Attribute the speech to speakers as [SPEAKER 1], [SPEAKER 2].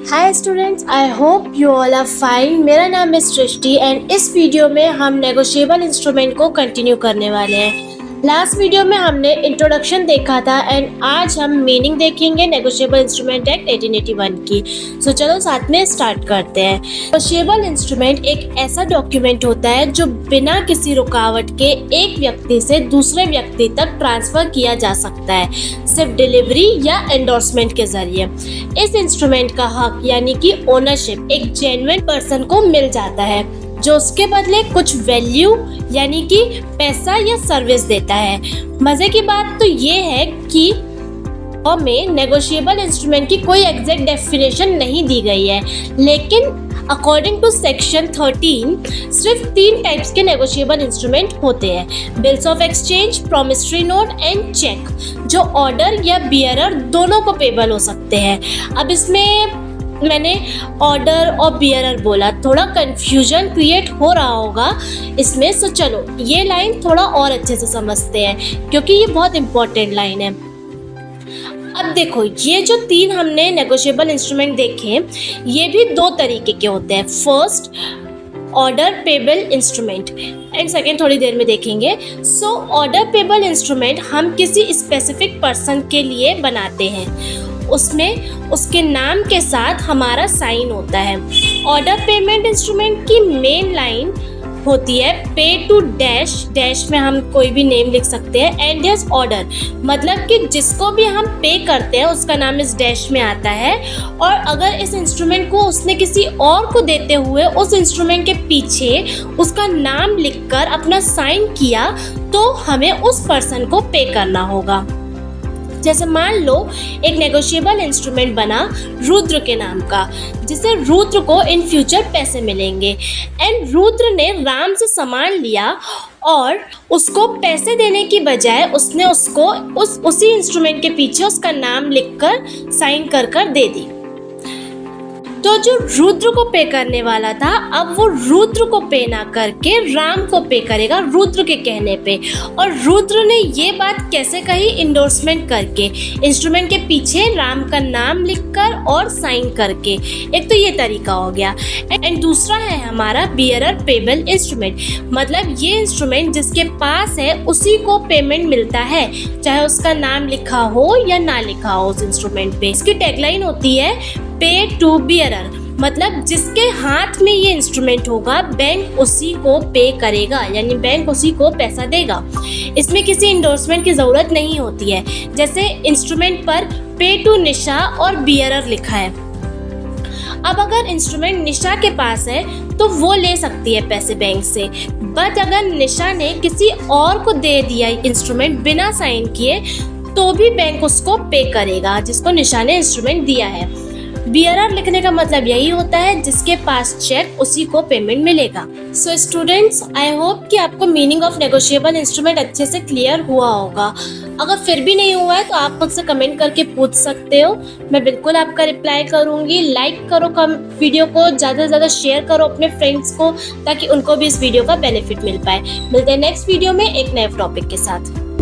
[SPEAKER 1] Hi students, I hope you all are fine. मेरा नाम है सृष्टि एंड इस वीडियो में हम नेगोशिएबल इंस्ट्रूमेंट को कंटिन्यू करने वाले हैं। लास्ट वीडियो में हमने इंट्रोडक्शन देखा था एंड आज हम मीनिंग देखेंगे नेगोशिएबल इंस्ट्रूमेंट एक्ट 1881 की। सो चलो साथ में स्टार्ट करते हैं। नेगोशिएबल इंस्ट्रूमेंट एक ऐसा डॉक्यूमेंट होता है जो बिना किसी रुकावट के एक व्यक्ति से दूसरे व्यक्ति तक ट्रांसफर किया जा सकता है, सिर्फ डिलीवरी या एंडोर्समेंट के जरिए। इस इंस्ट्रूमेंट का हक यानी कि ओनरशिप एक जेन्युइन पर्सन को मिल जाता है जो उसके बदले कुछ वैल्यू यानी कि पैसा या सर्विस देता है। मजे की बात तो ये है कि में नेगोशिएबल इंस्ट्रूमेंट की कोई एग्जैक्ट डेफिनेशन नहीं दी गई है, लेकिन अकॉर्डिंग टू सेक्शन 13 सिर्फ 3 टाइप्स के नेगोशिएबल इंस्ट्रूमेंट होते हैं: bills of exchange, promissory note and cheque, जो ऑर्डर या बियरर दोनों को पेबल हो सकते हैं। अब इसमें मैंने ऑर्डर और बियरर बोला, थोड़ा कंफ्यूजन क्रिएट हो रहा होगा इसमें। सो चलो ये लाइन थोड़ा और अच्छे से समझते हैं क्योंकि ये बहुत इंपॉर्टेंट लाइन है। अब देखो, ये जो 3 हमने नेगोशिएबल इंस्ट्रूमेंट देखे ये भी 2 तरीके के होते हैं। First order payable instrument and second थोड़ी देर में देखेंगे। सो ऑर्डर पेबल इंस्ट्रूमेंट हम किसी स्पेसिफिक पर्सन के लिए बनाते हैं, उसमें उसके नाम के साथ हमारा साइन होता है। ऑर्डर पेमेंट इंस्ट्रूमेंट की मेन लाइन होती है पे टू डैश, डैश में हम कोई भी नेम लिख सकते हैं, एंड यस ऑर्डर, मतलब कि जिसको भी हम पे करते हैं उसका नाम इस डैश में आता है। और अगर इस इंस्ट्रूमेंट को उसने किसी और को देते हुए उस इंस्ट्रूमेंट के पीछे उसका नाम लिखकर अपना साइन किया तो हमें उस पर्सन को पे करना होगा। जैसे मान लो एक नेगोशिएबल इंस्ट्रूमेंट बना रुद्र के नाम का, जिसे रुद्र को इन फ्यूचर पैसे मिलेंगे, एंड रुद्र ने राम से सामान लिया और उसको पैसे देने की बजाय उसने उसको उसी इंस्ट्रूमेंट के पीछे उसका नाम लिखकर साइन कर दे दी। तो जो रुद्र को पे करने वाला था, अब वो रुद्र को पे ना करके राम को पे करेगा रुद्र के कहने पे। और रुद्र ने ये बात कैसे कही? इंडोर्समेंट करके, इंस्ट्रूमेंट के पीछे राम का नाम लिखकर और साइन करके। एक तो ये तरीका हो गया। एंड दूसरा है हमारा बियरर पेबल इंस्ट्रूमेंट, मतलब ये इंस्ट्रूमेंट जिसके पास है उसी को पेमेंट मिलता है, चाहे उसका नाम लिखा हो या ना लिखा हो उस इंस्ट्रूमेंट पे। इसकी टैगलाइन होती है पे टू बियरर, मतलब जिसके हाथ में ये इंस्ट्रूमेंट होगा बैंक उसी को पे करेगा, यानी बैंक उसी को पैसा देगा। इसमें किसी इंडोर्समेंट की ज़रूरत नहीं होती है। जैसे इंस्ट्रूमेंट पर पे टू निशा और बियरर लिखा है। अब अगर इंस्ट्रूमेंट निशा के पास है तो वो ले सकती है पैसे बैंक से, बट अगर निशा ने किसी और को दे दिया इंस्ट्रूमेंट बिना साइन किए तो भी बैंक उसको पे करेगा जिसको निशा ने इंस्ट्रूमेंट दिया है। बियरर लिखने का मतलब यही होता है जिसके पास चेक उसी को पेमेंट मिलेगा। सो स्टूडेंट्स, आई होप कि आपको मीनिंग ऑफ नेगोशिएबल इंस्ट्रूमेंट अच्छे से क्लियर हुआ होगा। अगर फिर भी नहीं हुआ है तो आप मुझसे कमेंट करके पूछ सकते हो, मैं बिल्कुल आपका रिप्लाई करूंगी। लाइक करो वीडियो को, ज़्यादा से ज़्यादा शेयर करो अपने फ्रेंड्स को ताकि उनको भी इस वीडियो का बेनिफिट मिल पाए। मिलते हैं नेक्स्ट वीडियो में एक नए टॉपिक के साथ।